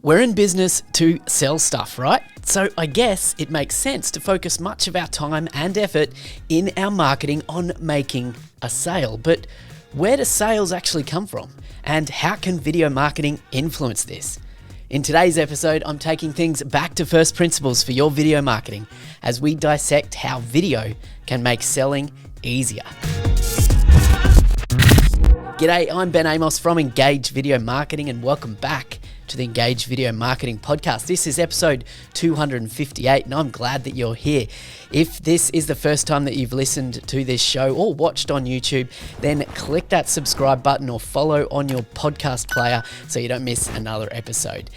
We're in business to sell stuff, right? So I guess it makes sense to focus much of our time and effort in our marketing on making a sale. But where do sales actually come from? And how can video marketing influence this? In today's episode, I'm taking things back to first principles for your video marketing as we dissect how video can make selling easier. G'day, I'm Ben Amos from Engage Video Marketing and welcome back to the Engage Video Marketing Podcast. This is episode 258 and I'm glad that you're here. If this is the first time that you've listened to this show or watched on YouTube, then click that subscribe button or follow on your podcast player so you don't miss another episode.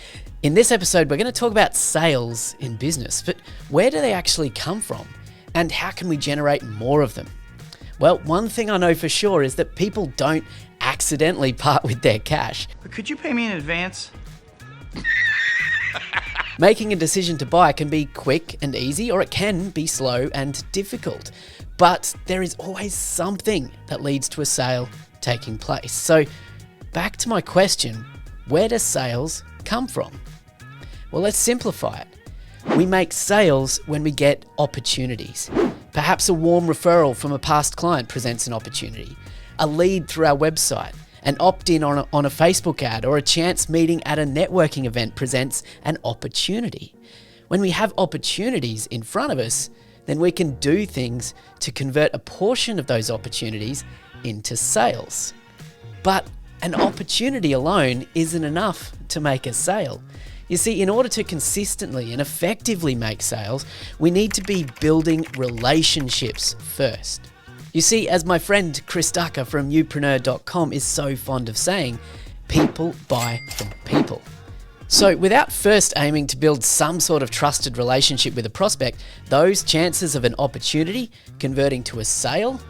In this episode, we're going to talk about sales in business, but where do they actually come from and how can we generate more of them? Well, one thing I know for sure is that people don't accidentally part with their cash. But could you pay me in advance? Making a decision to buy can be quick and easy, or it can be slow and difficult. But there is always something that leads to a sale taking place. So back to my question, where does sales come from? Well, let's simplify it. We make sales when we get opportunities. Perhaps a warm referral from a past client presents an opportunity, a lead through our website, an opt-in on a Facebook ad, or a chance meeting at a networking event presents an opportunity. When we have opportunities in front of us, then we can do things to convert a portion of those opportunities into sales. But an opportunity alone isn't enough to make a sale. You see, in order to consistently and effectively make sales, we need to be building relationships first. You see, as my friend Chris Ducker from youpreneur.com is so fond of saying, people buy from people. So without first aiming to build some sort of trusted relationship with a prospect, those chances of an opportunity converting to a sale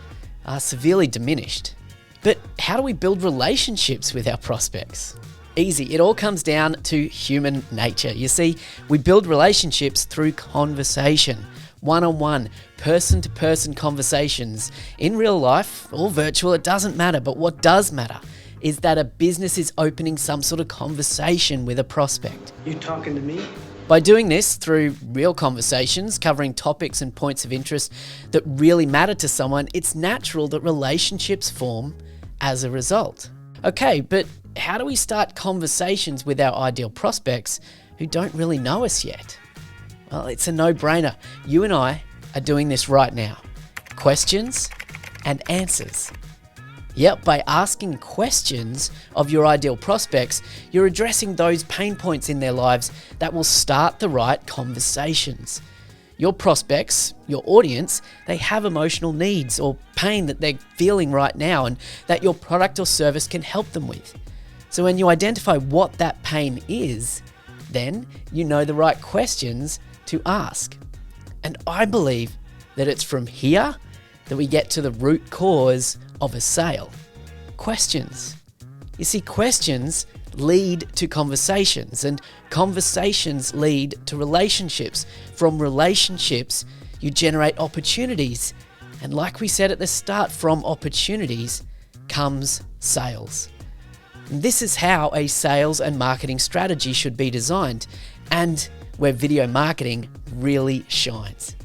are severely diminished. But how do we build relationships with our prospects? Easy. It all comes down to human nature. You see, we build relationships through conversation, one-on-one, person-to-person conversations. In real life or virtual, it doesn't matter. But what does matter is that a business is opening some sort of conversation with a prospect. You talking to me? By doing this through real conversations, covering topics and points of interest that really matter to someone, it's natural that relationships form as a result. Okay, but how do we start conversations with our ideal prospects who don't really know us yet? Well, it's a no-brainer. You and I are doing this right now. Questions and answers. Yep, by asking questions of your ideal prospects, you're addressing those pain points in their lives that will start the right conversations. Your prospects, your audience, they have emotional needs or pain that they're feeling right now and that your product or service can help them with. So when you identify what that pain is, then you know the right questions to ask. And I believe that it's from here that we get to the root cause of a sale. Questions. You see, questions lead to conversations and conversations lead to relationships. From relationships, you generate opportunities. And like we said at the start, from opportunities comes sales. And this is how a sales and marketing strategy should be designed and where video marketing really shines.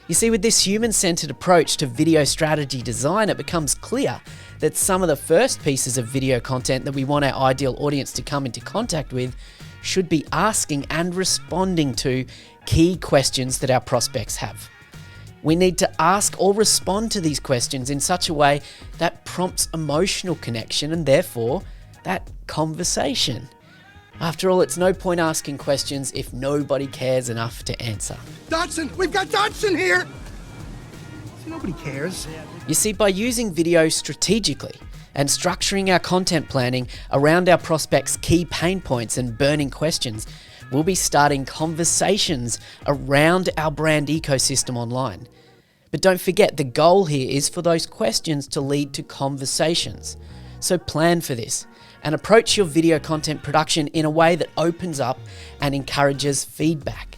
You see, with this human-centered approach to video strategy design, it becomes clear that some of the first pieces of video content that we want our ideal audience to come into contact with should be asking and responding to key questions that our prospects have. We need to ask or respond to these questions in such a way that prompts emotional connection and therefore that conversation. After all, it's no point asking questions if nobody cares enough to answer. Dodson! We've got Dodson here! See, nobody cares. You see, by using video strategically and structuring our content planning around our prospects' key pain points and burning questions, we'll be starting conversations around our brand ecosystem online. But don't forget, the goal here is for those questions to lead to conversations. So plan for this and approach your video content production in a way that opens up and encourages feedback.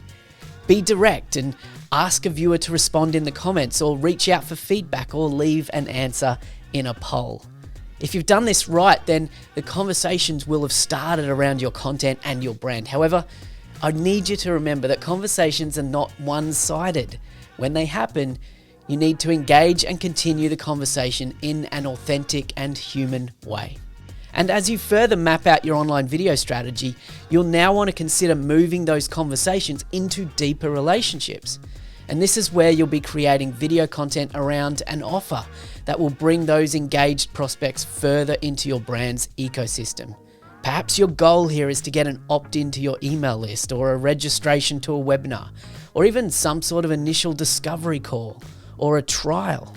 Be direct and ask a viewer to respond in the comments or reach out for feedback or leave an answer in a poll. If you've done this right, then the conversations will have started around your content and your brand. However, I need you to remember that conversations are not one-sided. When they happen, you need to engage and continue the conversation in an authentic and human way. And as you further map out your online video strategy, you'll now want to consider moving those conversations into deeper relationships. And this is where you'll be creating video content around an offer that will bring those engaged prospects further into your brand's ecosystem. Perhaps your goal here is to get an opt-in to your email list, or a registration to a webinar, or even some sort of initial discovery call or a trial.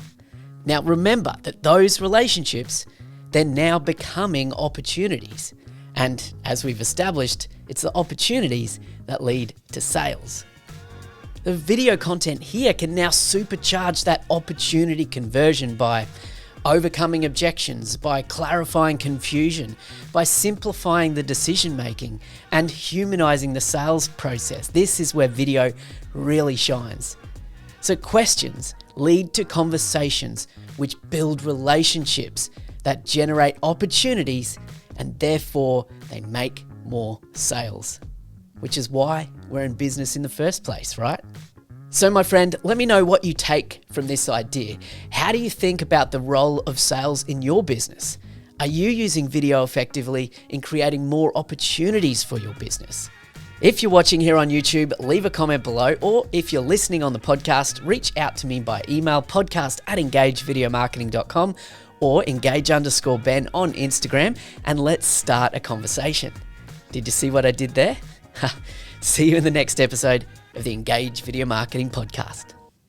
Now remember that those relationships, they're now becoming opportunities. And as we've established, it's the opportunities that lead to sales. The video content here can now supercharge that opportunity conversion by overcoming objections, by clarifying confusion, by simplifying the decision making, and humanizing the sales process. This is where video really shines. So questions lead to conversations which build relationships that generate opportunities, and therefore they make more sales, which is why we're in business in the first place, right? So my friend, let me know what you take from this idea. How do you think about the role of sales in your business? Are you using video effectively in creating more opportunities for your business? If you're watching here on YouTube, leave a comment below, or if you're listening on the podcast, reach out to me by email, podcast@engagevideomarketing.com, or engage_Ben on Instagram, and let's start a conversation. Did you see what I did there? See you in the next episode of the Engage Video Marketing Podcast.